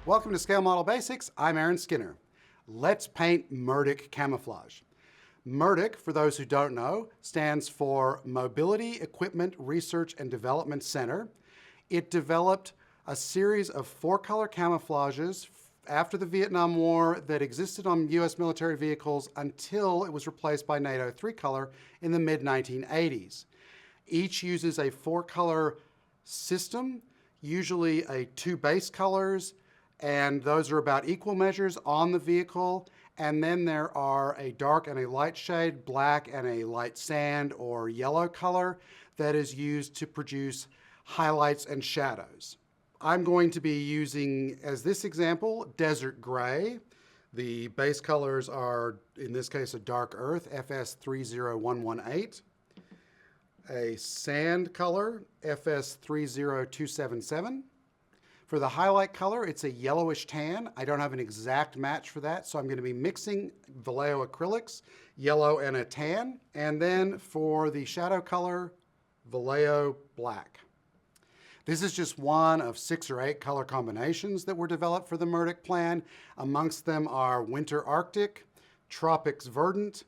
Welcome to Scale Model Basics. I'm Aaron Skinner. Let's paint MERDC camouflage. MERDC, for those who don't know, stands for Mobility Equipment Research and Development Center. It developed a series of 4-color camouflages after the Vietnam War that existed on U.S. military vehicles until it was replaced by NATO 3-color in the mid-1980s. Each uses a 4-color system, usually 2 base colors, and those are about equal measures on the vehicle. And then there are a dark and a light shade, black and a light sand or yellow color that is used to produce highlights and shadows. I'm going to be using, as this example, desert gray. The base colors are, in this case, a dark earth, FS30118. A sand color, FS30277. For the highlight color, it's a yellowish tan. I don't have an exact match for that, so I'm going to be mixing Vallejo acrylics, yellow and a tan. And then for the shadow color, Vallejo black. This is just one of 6 or 8 color combinations that were developed for the MERDC plan. Amongst them are Winter Arctic, Tropics Verdant,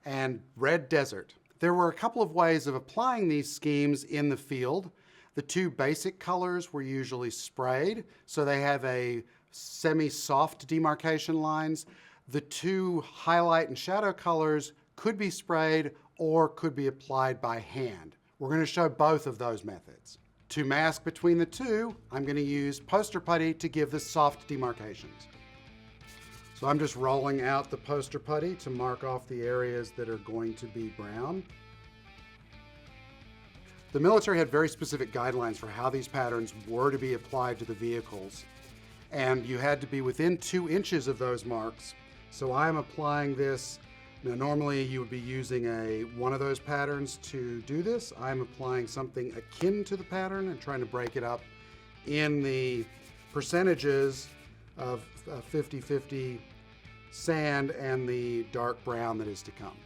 and Red Desert. There were a couple of ways of applying these schemes in the field. The 2 basic colors were usually sprayed, so they have a semi-soft demarcation lines. The 2 highlight and shadow colors could be sprayed or could be applied by hand. We're going to show both of those methods. To mask between the 2, I'm going to use poster putty to give the soft demarcations. So I'm just rolling out the poster putty to mark off the areas that are going to be brown. The military had very specific guidelines for how these patterns were to be applied to the vehicles, and you had to be within 2 inches of those marks. So I'm applying this. Now normally you would be using one of those patterns to do this. I'm applying something akin to the pattern and trying to break it up in the percentages of 50-50 sand and the dark brown that is to come.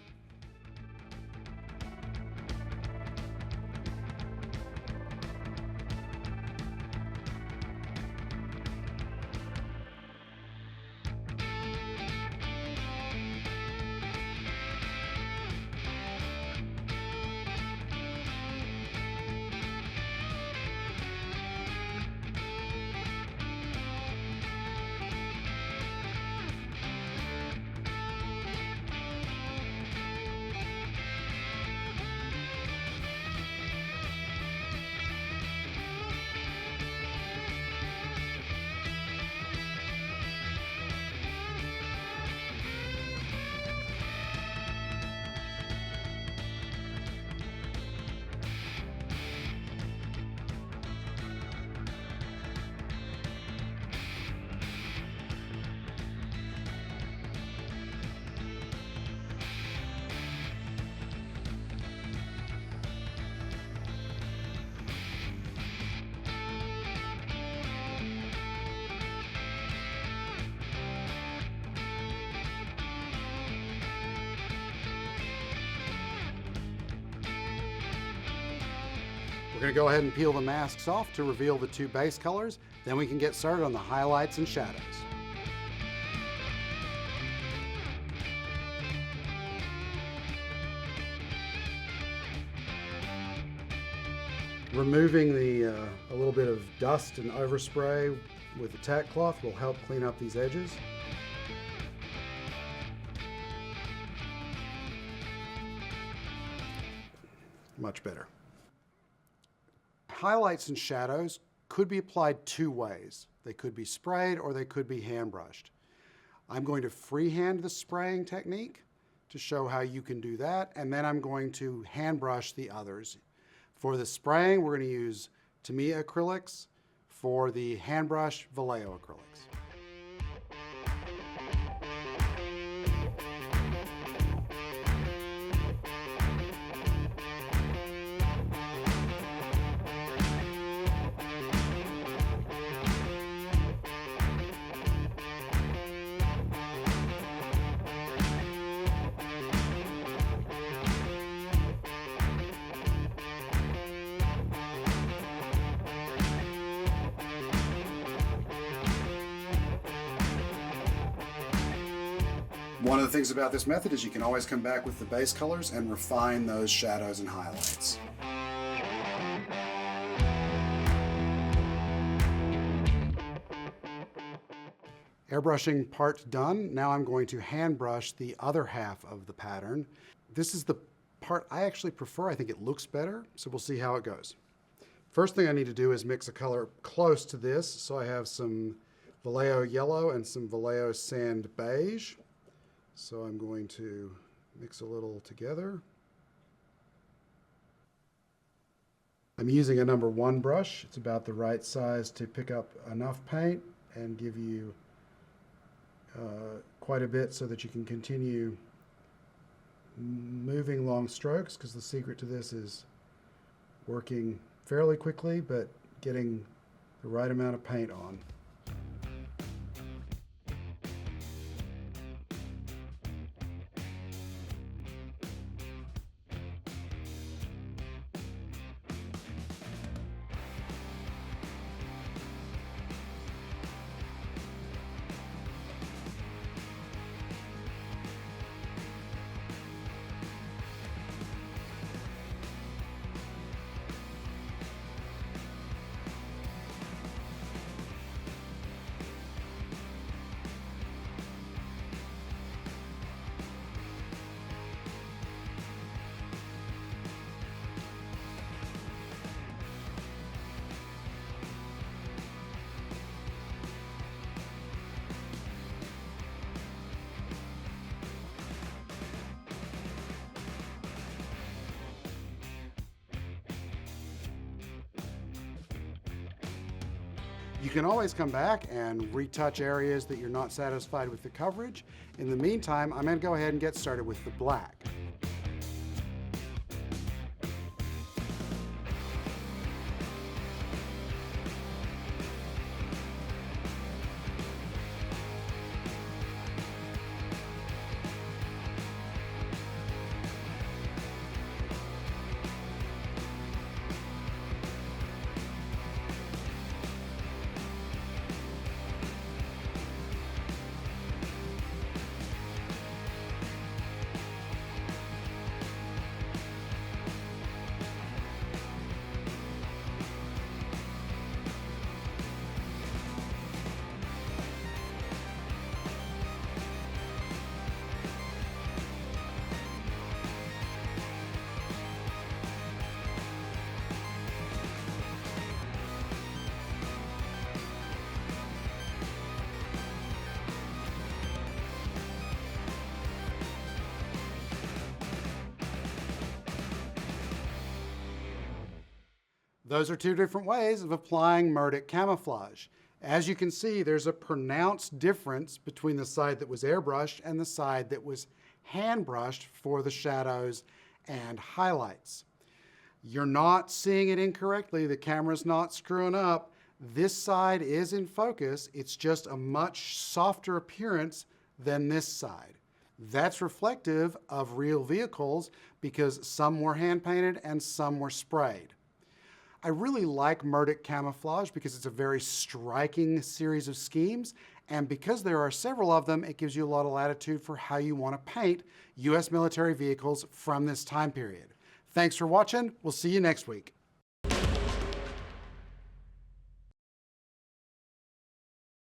We're going to go ahead and peel the masks off to reveal the 2 base colors. Then we can get started on the highlights and shadows. Removing a little bit of dust and overspray with the Tackcloth will help clean up these edges. Much better. Highlights and shadows could be applied 2 ways. They could be sprayed or they could be hand brushed. I'm going to freehand the spraying technique to show how you can do that, and then I'm going to hand brush the others. For the spraying, we're going to use Tamiya acrylics. For the hand brush, Vallejo acrylics. One of the things about this method is you can always come back with the base colors and refine those shadows and highlights. Airbrushing part done. Now I'm going to hand brush the other half of the pattern. This is the part I actually prefer. I think it looks better, so we'll see how it goes. First thing I need to do is mix a color close to this. So I have some Vallejo yellow and some Vallejo sand beige. So I'm going to mix a little together. I'm using a number 1 brush. It's about the right size to pick up enough paint and give you quite a bit so that you can continue moving long strokes, because the secret to this is working fairly quickly but getting the right amount of paint on. You can always come back and retouch areas that you're not satisfied with the coverage. In the meantime, I'm going to go ahead and get started with the black. Those are two different ways of applying MERDC camouflage. As you can see, there's a pronounced difference between the side that was airbrushed and the side that was hand brushed for the shadows and highlights. You're not seeing it incorrectly. The camera's not screwing up. This side is in focus. It's just a much softer appearance than this side. That's reflective of real vehicles because some were hand painted and some were sprayed. I really like MERDC camouflage because it's a very striking series of schemes, and because there are several of them, it gives you a lot of latitude for how you want to paint U.S. military vehicles from this time period. Thanks for watching. We'll see you next week.